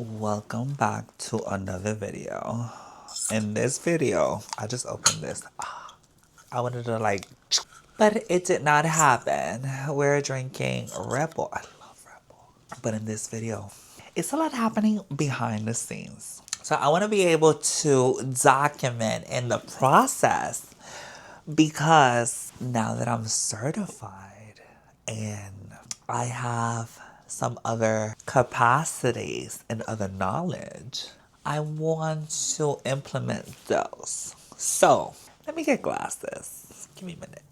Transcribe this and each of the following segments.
Welcome back to another video. In this video, I just opened this. I wanted to but it did not happen. We're drinking Red Bull. I love Red Bull. But in this video, it's a lot happening behind the scenes. So I want to be able to document in the process because now that I'm certified and I have some other capacities and other knowledge, I want to implement those. So let me get glasses. Give me a minute.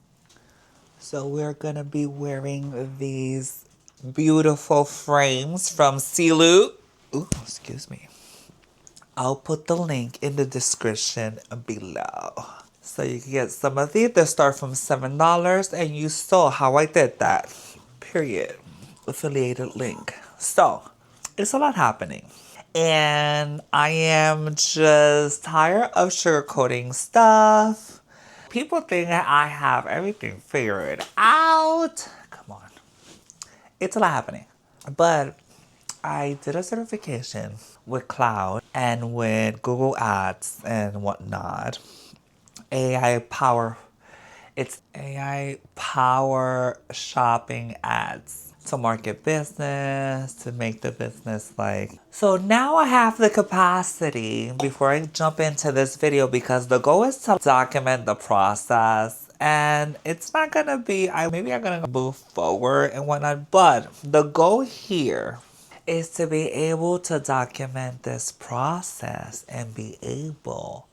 So we're gonna be wearing these beautiful frames from Silu. Ooh, excuse me. I'll put the link in the description below. So you can get some of these. They start from $7 and you saw how I did that. Period. Affiliated link. So it's a lot happening. And I am just tired of sugarcoating stuff. People think that I have everything figured out. Come on. It's a lot happening. But I did a certification with Cloud and with Google Ads and whatnot. It's AI power shopping ads to market business, to make the business So now I have the capacity before I jump into this video because the goal is to document the process and it's not gonna be, maybe I'm gonna move forward and whatnot, but the goal here is to be able to document this process and be able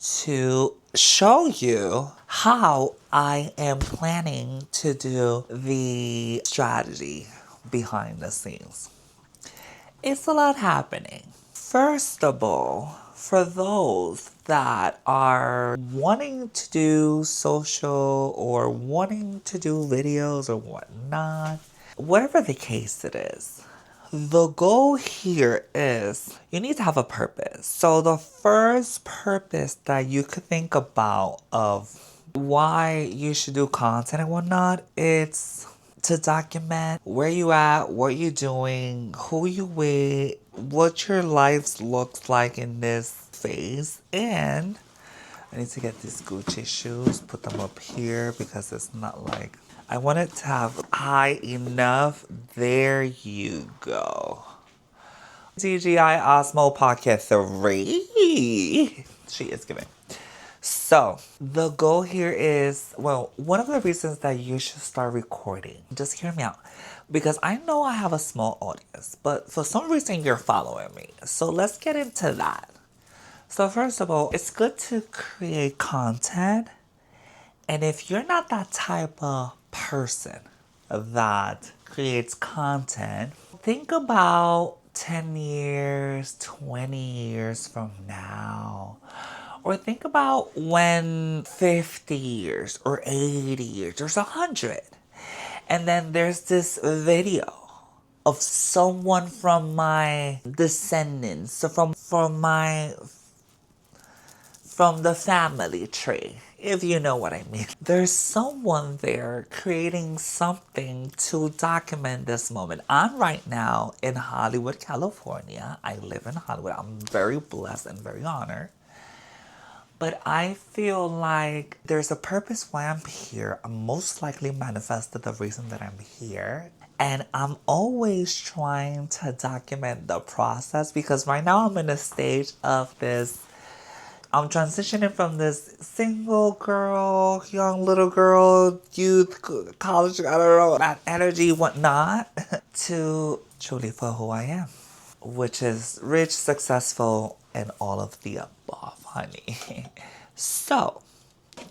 to show you how I am planning to do the strategy behind the scenes. It's a lot happening. First of all, for those that are wanting to do social or wanting to do videos or whatnot, whatever the case it is, the goal here is you need to have a purpose. So the first purpose that you could think about of why you should do content and whatnot, it's to document where you at, what you're doing, who you with, what your life looks like in this phase. And I need to get these Gucci shoes, put them up here because it's not like I want it to have high enough. There you go. DGI Osmo Pocket 3. She is giving. So the goal here is, well, one of the reasons that you should start recording, just hear me out, because I know I have a small audience, but for some reason you're following me. So let's get into that. So first of all, it's good to create content. And if you're not that type of person that creates content, think about 10 years, 20 years from now. Or think about when 50 years or 80 years or 100. And then there's this video of someone from my descendants, so from the family tree, if you know what I mean. There's someone there creating something to document this moment. I'm right now in Hollywood, California. I live in Hollywood. I'm very blessed and very honored. But I feel like there's a purpose why I'm here. I'm most likely manifested the reason that I'm here. And I'm always trying to document the process because right now I'm in a stage of this. I'm transitioning from this single girl, young little girl, youth, college, I don't know, that energy, whatnot, to truly for who I am, which is rich, successful, and all of the above, honey. So,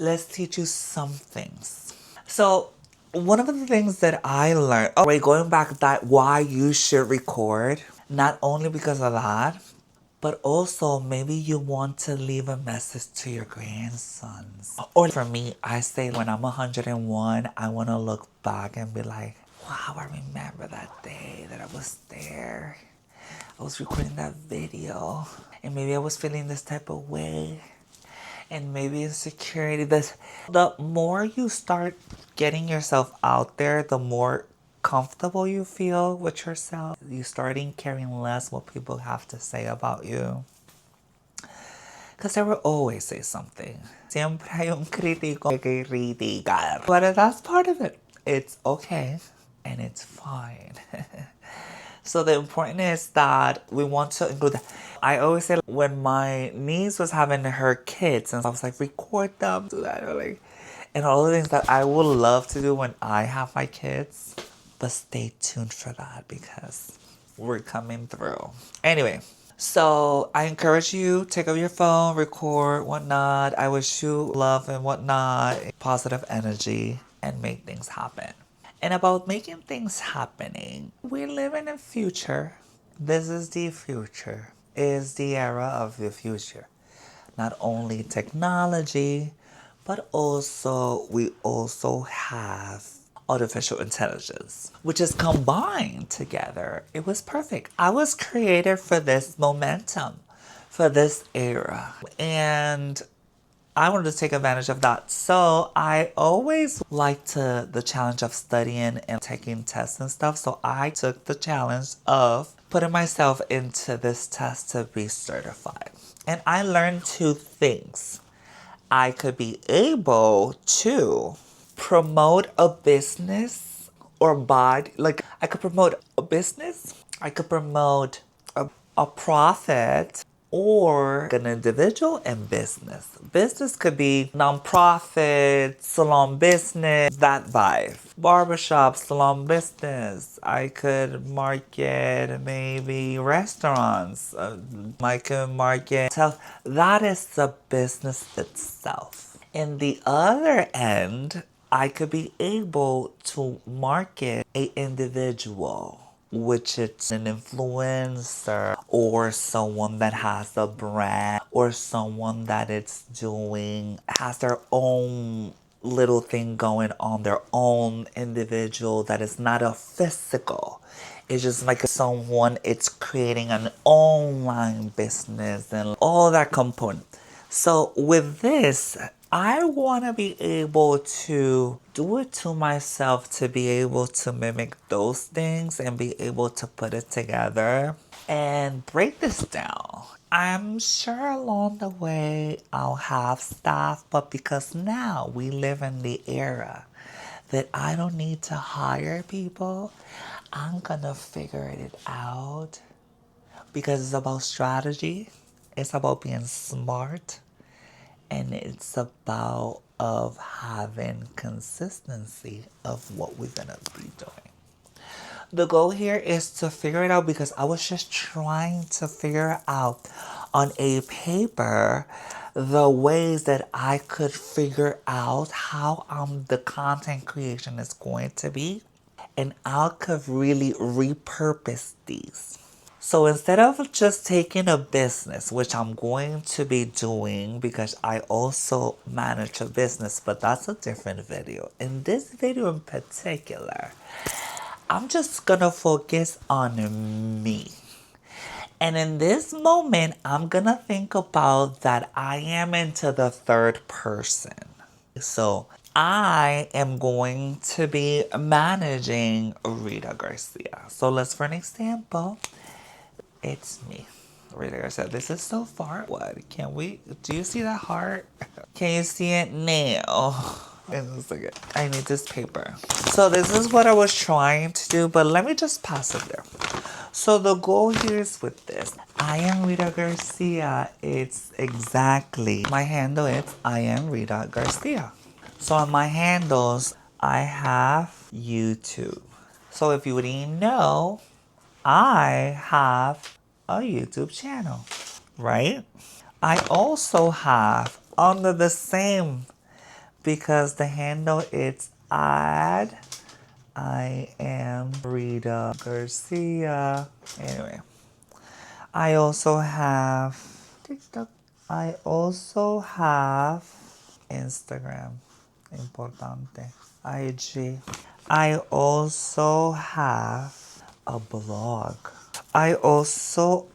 let's teach you some things. So, one of the things that I learned, going back that why you should record, not only because of that, but also maybe you want to leave a message to your grandsons. Or for me, I say when I'm 101, I want to look back and be like, wow, I remember that day that I was there. I was recording that video and maybe I was feeling this type of way. And maybe insecurity. The more you start getting yourself out there, the more comfortable you feel with yourself, you starting caring less what people have to say about you. Because they will always say something. Siempre hay un crítico que criticar. But that's part of it. It's okay and it's fine. So the important is that we want to include that. I always say when my niece was having her kids and I was like, record them, do that, or like, and all the things that I would love to do when I have my kids. But stay tuned for that because we're coming through. Anyway, so I encourage you, take up your phone, record, whatnot. I wish you love and whatnot, positive energy, and make things happen. And about making things happening, we live in a future. This is the future. Is the era of the future. Not only technology, but also we also have artificial intelligence, which is combined together. It was perfect. I was created for this momentum, for this era. And I wanted to take advantage of that. So I always liked the challenge of studying and taking tests and stuff. So I took the challenge of putting myself into this test to be certified. And I learned two things. I could be able to promote a business or body. Like I could promote a business. I could promote a profit or an individual and business. Business could be nonprofit, salon business, that vibe. Barbershop, salon business. I could market maybe restaurants. I could market. So that is the business itself. In the other end, I could be able to market a individual, which it's an influencer or someone that has a brand or someone that it's doing, has their own little thing going on, their own individual that is not a physical. It's just like someone, it's creating an online business and all that component. So with this, I want to be able to do it to myself to be able to mimic those things and be able to put it together and break this down. I'm sure along the way I'll have staff, but because now we live in the era that I don't need to hire people, I'm gonna figure it out because it's about strategy, it's about being smart, and it's about of having consistency of what we're gonna be doing. The goal here is to figure it out because I was just trying to figure out on a paper the ways that I could figure out how the content creation is going to be, and I could really repurpose these. So instead of just taking a business, which I'm going to be doing because I also manage a business, but that's a different video. In this video in particular, I'm just gonna focus on me. And in this moment, I'm gonna think about that I am into the third person. So I am going to be managing Rita Garcia. So let's, for an example, it's me. Rita Garcia. This is so far. What? Can we? Do you see that heart? Can you see it now? In a second. I need this paper. So this is what I was trying to do, but let me just pass it there. So the goal here is with this. I am Rita Garcia. It's exactly, my handle is I am Rita Garcia. So on my handles, I have YouTube. So if you didn't know, I have a YouTube channel, right? I also have under the same, because the handle is I am Rita Garcia. Anyway, I also have TikTok. I also have Instagram. Importante. IG. I also have a blog. I also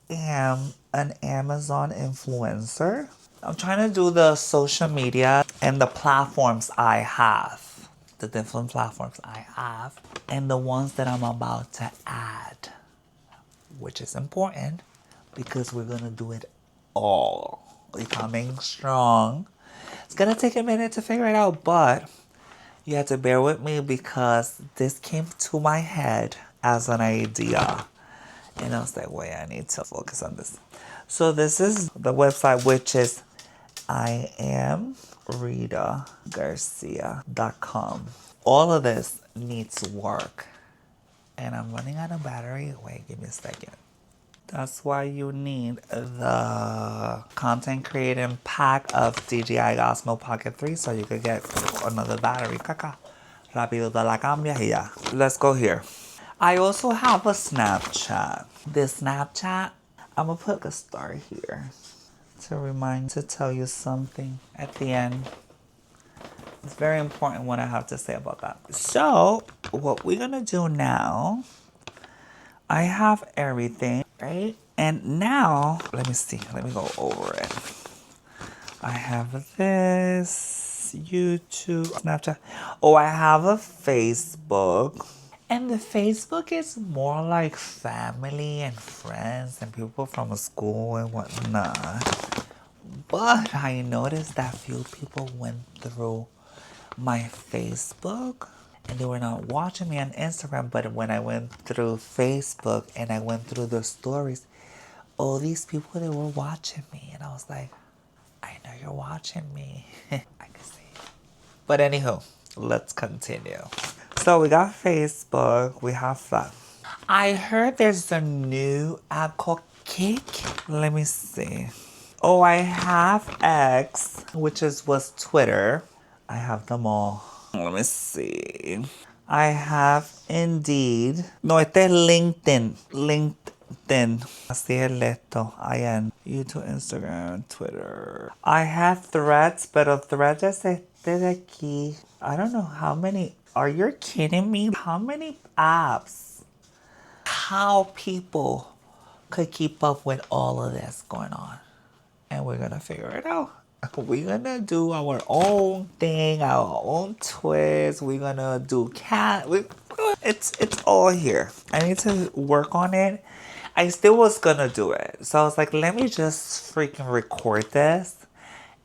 am an Amazon influencer. I'm trying to do the social media and the platforms I have. the different platforms I have and the ones that I'm about to add, which is important because we're going to do it all. We're coming strong. It's going to take a minute to figure it out, but you have to bear with me because this came to my head as an idea. And I was like, wait, I need to focus on this. So this is the website, which is IamRitaGarcia.com. All of this needs work. And I'm running out of battery. Wait, give me a second. That's why you need the content creating pack of DJI Osmo Pocket 3 so you could get another battery. Caca. Rápido te la cambias y ya. Let's go here. I also have a Snapchat. This Snapchat, I'm gonna put a star here to tell you something at the end. It's very important what I have to say about that. So, what we're gonna do now, I have everything, right? And now, let me see, let me go over it. I have this, YouTube, Snapchat. Oh, I have a Facebook. And the Facebook is more like family and friends and people from school and whatnot. But I noticed that few people went through my Facebook and they were not watching me on Instagram. But when I went through Facebook and I went through the stories, all these people, they were watching me. And I was like, I know you're watching me. I can see. But anywho, let's continue. So we got Facebook, we have that. I heard there's a new app called Kick. Let me see. Oh, I have X, which was Twitter. I have them all. Let me see. I have Indeed. No, este es LinkedIn. LinkedIn. Así es esto. I am YouTube, Instagram, Twitter. I have Threads, pero Threads es este de aquí. I don't know how many. Are you kidding me? How many apps? How people could keep up with all of this going on? And we're gonna figure it out. We're gonna do our own thing, our own twist. We're gonna do it's all here. I need to work on it. I still was gonna do it. So I was like, let me just freaking record this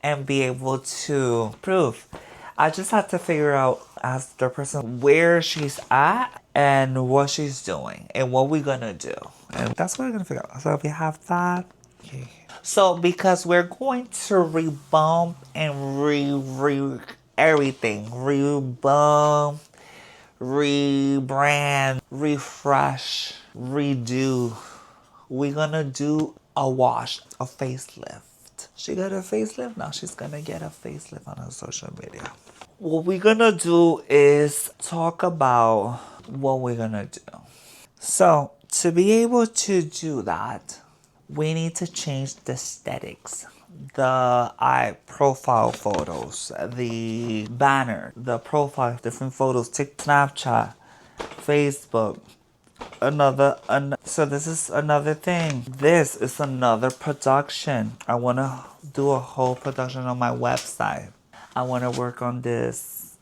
and be able to prove. I just had to figure out as the person where she's at and what she's doing and what we're gonna do. And that's what we're gonna figure out. So if we have that, okay. So because we're going to rebump and everything, rebump, rebrand, refresh, redo. We're gonna do a wash, a facelift. She got a facelift, now she's gonna get a facelift on her social media. What we're gonna do is talk about what we're gonna do. So to be able to do that, we need to change the aesthetics, the profile photos, the banner, the profile, different photos, Snapchat, Facebook. So this is another thing. This is another production. I want to do a whole production on my website. I want to work on this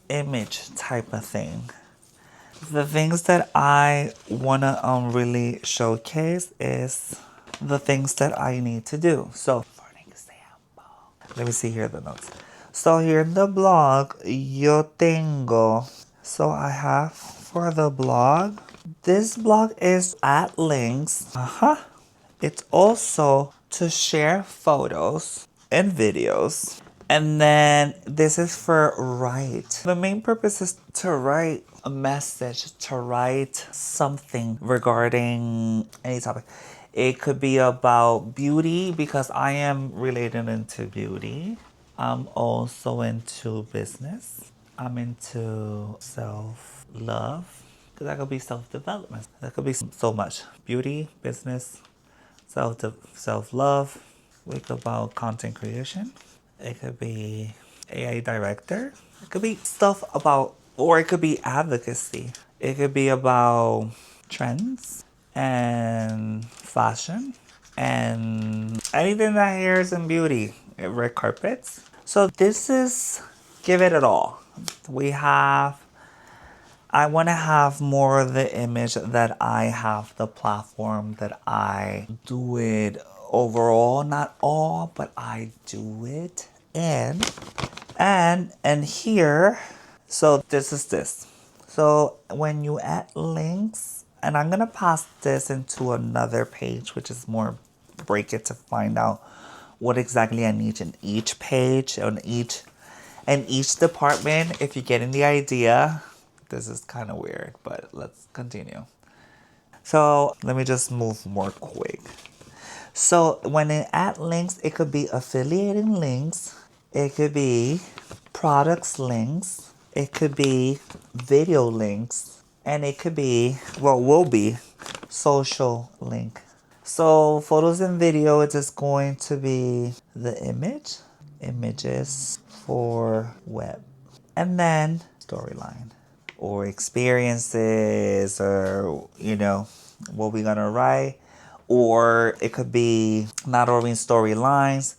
image type of thing. The things that I want to really showcase is the things that I need to do. So, for an example, let me see here the notes. So here in the blog, yo tengo. So I have for the blog. This blog is at links. It's also to share photos and videos. And then this is for write. The main purpose is to write a message, to write something regarding any topic. It could be about beauty because I am related into beauty. I'm also into business. I'm into self-love. Because that could be self-development. That could be so much. Beauty, business, self-love. We could about content creation. It could be AI director. It could be stuff about, or it could be advocacy. It could be about trends and fashion and anything that hairs and beauty, red carpets. So this is give it at all. I want to have more of the image that I have the platform that I do it overall, not all, but I do it. And here, so this is this. So when you add links, and I'm gonna pass this into another page, which is more break it to find out what exactly I need in each page, on each department. If you're getting the idea, this is kind of weird, but let's continue. So let me just move more quick. So when it add links, it could be affiliating links, it could be products links, it could be video links, and it could be, well, will be social link. So photos and video, it is going to be the images for web, and then storyline or experiences, or what we're gonna write. Or it could be not only storylines,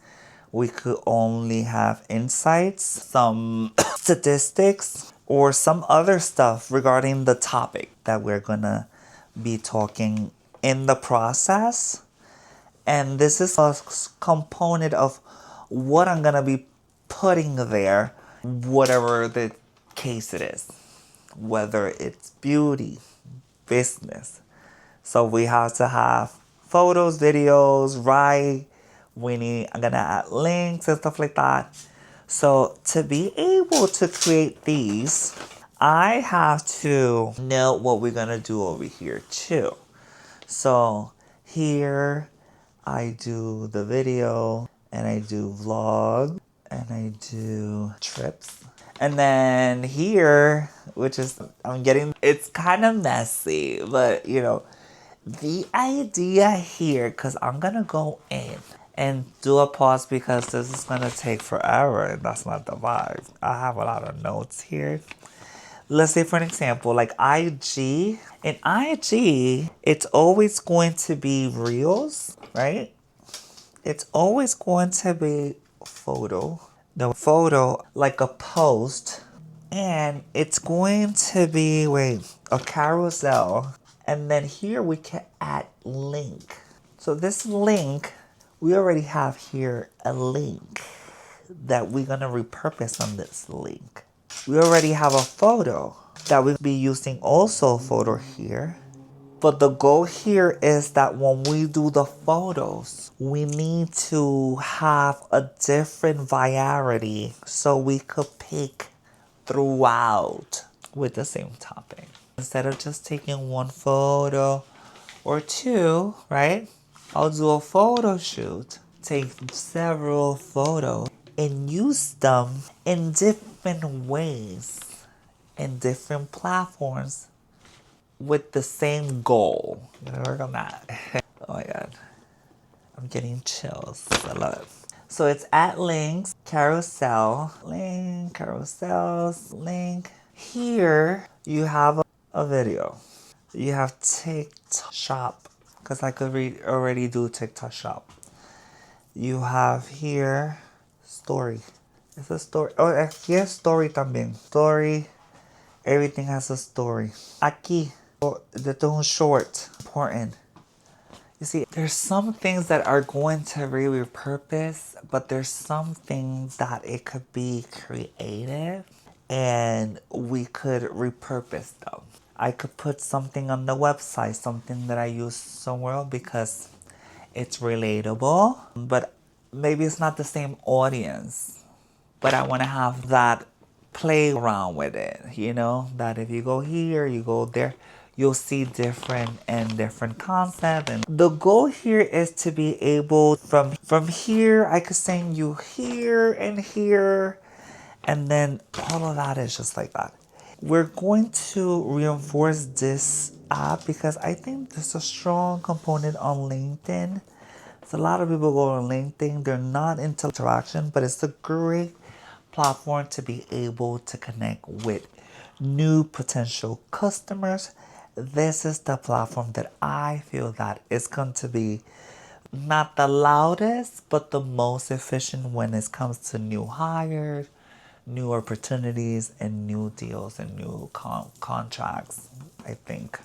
we could only have insights, some statistics, or some other stuff regarding the topic that we're gonna be talking in the process. And this is a component of what I'm gonna be putting there, whatever the case it is, whether it's beauty, business. So we have to have photos, videos, right? I'm gonna add links and stuff like that. So to be able to create these, I have to know what we're gonna do over here too. So here I do the video, and I do vlog, and I do trips. And then here, which is, it's kind of messy, but the idea here, because I'm gonna go in and do a pause because this is gonna take forever, and that's not the vibe. I have a lot of notes here. Let's say, for an example, like IG. In IG, it's always going to be reels, right? It's always going to be photo. The photo, like a post, and it's going to be, a carousel. And then here we can add link. So this link, we already have here a link that we're gonna repurpose on this link. We already have a photo that we'll be using, also photo here. But the goal here is that when we do the photos, we need to have a different variety so we could pick throughout with the same topic. Instead of just taking one photo or two, right? I'll do a photo shoot, take several photos, and use them in different ways, in different platforms, with the same goal. I'm gonna work on that. Oh my god. I'm getting chills. I love it. So it's at links, carousel, link, carousels, link. Here you have a video. You have TikTok shop, because I could already do TikTok shop. You have here story. It's a story. Oh, here's story también. Story. Everything has a story. Aquí. The tone short. Important. You see, there's some things that are going to be repurposed, but there's some things that it could be creative and we could repurpose them. I could put something on the website, something that I use somewhere else because it's relatable, but maybe it's not the same audience. But I want to have that play around with it, that if you go here, you go there, you'll see different concept. And the goal here is to be able, from here, I could send you here and here, and then all of that is just like that. We're going to reinforce this app because I think there's a strong component on LinkedIn. So a lot of people go on LinkedIn, they're not into interaction, but it's a great platform to be able to connect with new potential customers. This is the platform that I feel that is going to be not the loudest, but the most efficient when it comes to new hires, new opportunities and new deals and new contracts, I think.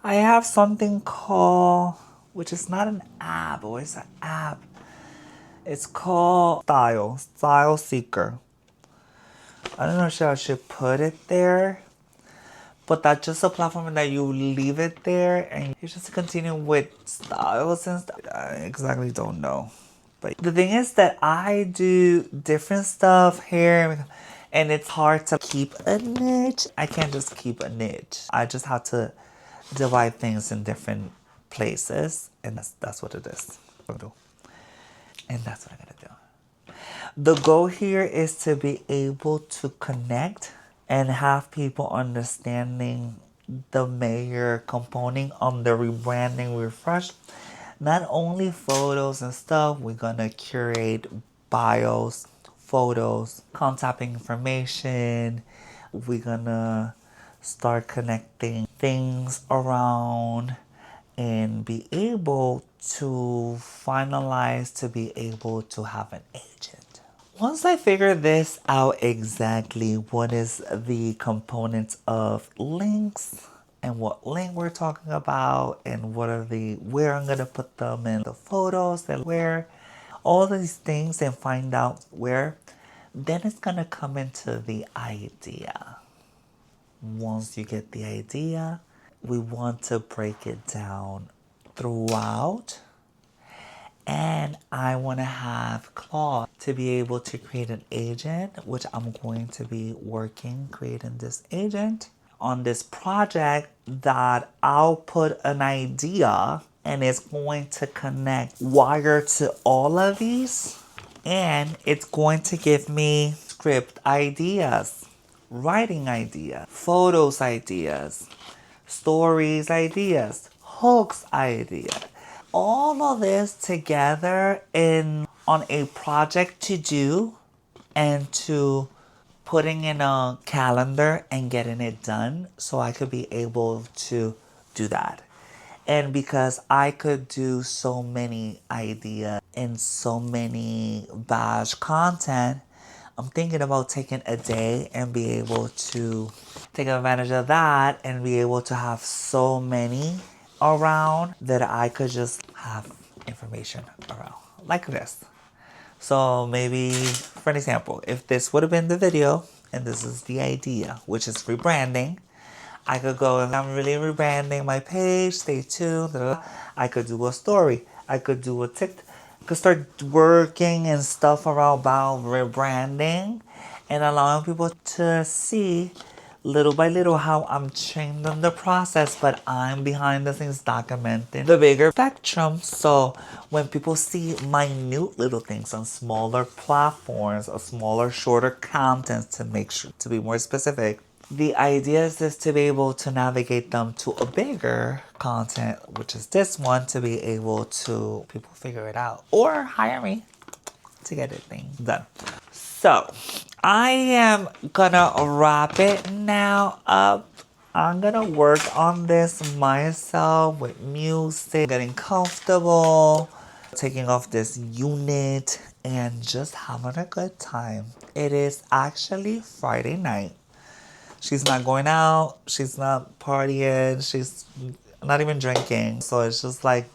I have something called, which is not an app, or it's an app. It's called Style Seeker. I don't know if I should put it there, but that's just a platform that you leave it there and you just continue with styles and stuff. I exactly don't know. But the thing is that I do different stuff here and it's hard to keep a niche. I can't just keep a niche. I just have to divide things in different places and that's what it is. And that's what I'm gonna do. The goal here is to be able to connect and have people understanding the major component on the rebranding refresh. Not only photos and stuff, we're gonna curate bios, photos, contact information. We're gonna start connecting things around and be able to finalize to be able to have an agent. Once I figure this out exactly, what is the components of links and what link we're talking about and what are the, where I'm gonna put them in the photos and where, all these things and find out where, then it's gonna come into the idea. Once you get the idea, we want to break it down throughout. And I want to have Claude to be able to create an agent, which I'm going to be working, creating this agent on this project that I'll put an idea and it's going to connect wire to all of these. And it's going to give me script ideas, writing ideas, photos ideas, stories ideas, hooks ideas. All of this together in on a project to do and to putting in a calendar and getting it done so I could be able to do that. And because I could do so many ideas and so many batch content, I'm thinking about taking a day and be able to take advantage of that and be able to have so many around that I could just have information around like this. So maybe, for an example, if this would have been the video and this is the idea, which is rebranding, I could go, if I'm really rebranding my page, stay tuned. I could do a story. I could do a TikTok. I could start working and stuff around about rebranding and allowing people to see little by little how I'm changing the process, but I'm behind the scenes documenting the bigger spectrum. So when people see minute little things on smaller platforms or smaller, shorter content, to make sure to be more specific, the idea is just to be able to navigate them to a bigger content, which is this one, to be able to people figure it out or hire me to get it thing done. So I am gonna wrap it now up. I'm gonna work on this myself with music, getting comfortable, taking off this unit and just having a good time. It is actually Friday night. She's not going out, she's not partying, she's not even drinking. So it's just like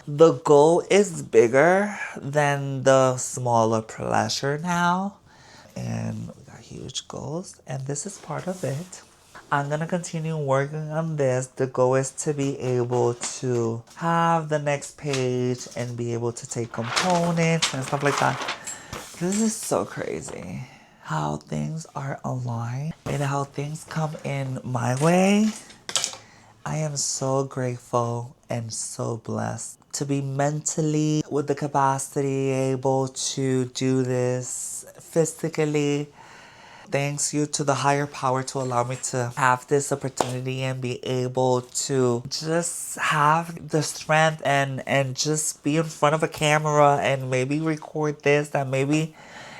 the goal is bigger than the smaller pleasure now. And we got huge goals, and this is part of it. I'm gonna continue working on this. The goal is to be able to have the next page and be able to take components and stuff like that. This is so crazy how things are aligned and how things come in my way. I am so grateful and so blessed to be mentally with the capacity able to do this physically. Thanks you to the higher power to allow me to have this opportunity and be able to just have the strength and just be in front of a camera and maybe record this, and maybe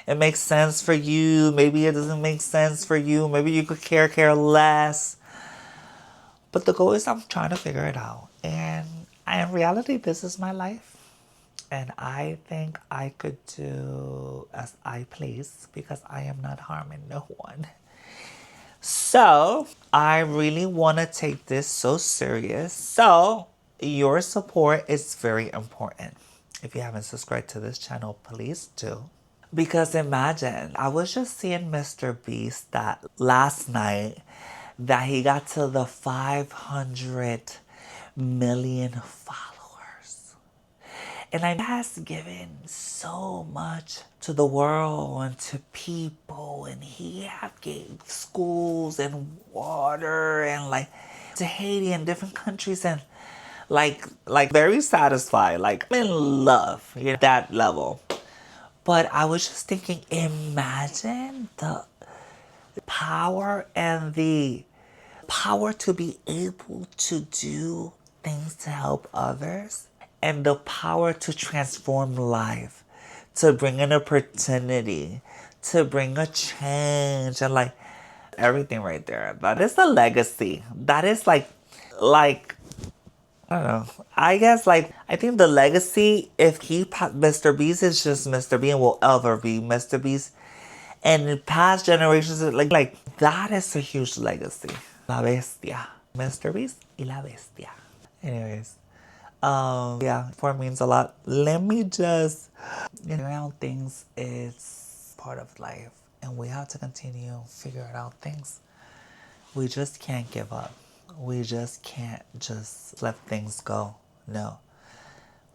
it makes sense for you, maybe it doesn't make sense for you, maybe you could care less. But the goal is I'm trying to figure it out. And in reality, this is my life. And I think I could do as I please because I am not harming no one. So I really want to take this so serious. So your support is very important. If you haven't subscribed to this channel, please do. Because imagine, I was just seeing Mr. Beast that last night that he got to the 500 million followers. And I has given so much to the world and to people, and he have gave schools and water and like to Haiti and different countries, and like very satisfied, like I'm in love, you know, that level. But I was just thinking, imagine the power and the power to be able to do things to help others, and the power to transform life, to bring an opportunity, to bring a change, and like everything right there. That is a legacy. That is like I don't know. I guess I think the legacy, if Mr. Beast is just Mr. Beast and will ever be Mr. Beast, and in past generations, like that is a huge legacy. La Bestia, Mr. Beast y La Bestia. Anyways, yeah, for means a lot. Let me just, around things is part of life, and we have to continue figuring out things. We just can't give up. We just can't just let things go. No.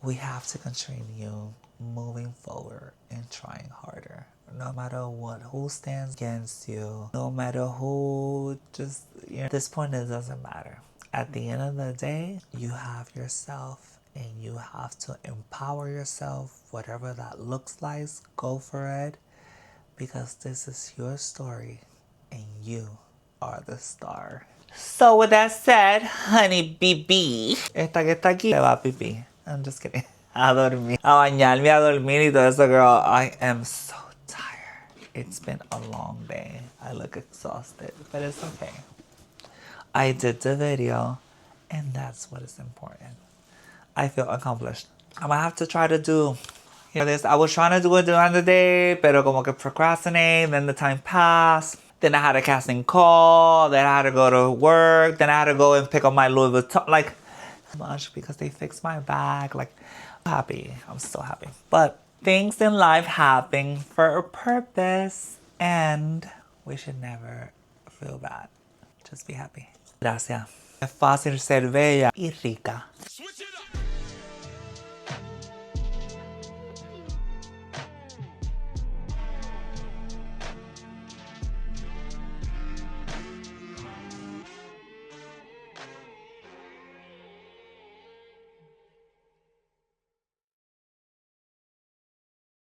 We have to continue moving forward and trying harder. No matter what, who stands against you, no matter who, just, at this point, it doesn't matter. At the end of the day, you have yourself and you have to empower yourself, whatever that looks like, go for it, because this is your story and you are the star. So with that said, honey BB, esta que está aquí le va a pipí. I'm just kidding. A dormir. A bañarme, a dormir y todo eso, girl. I am so tired. It's been a long day. I look exhausted, but it's okay. I did the video, and that's what is important. I feel accomplished. I'm gonna have to try to do this. I was trying to do it during the day, pero como que procrastinate, then the time passed. Then I had a casting call, then I had to go to work, then I had to go and pick up my Louis Vuitton, like, much because they fixed my bag. Like, I'm happy. I'm so happy. But things in life happen for a purpose, and we should never feel bad. Just be happy. Gracias. Es fácil ser bella y rica.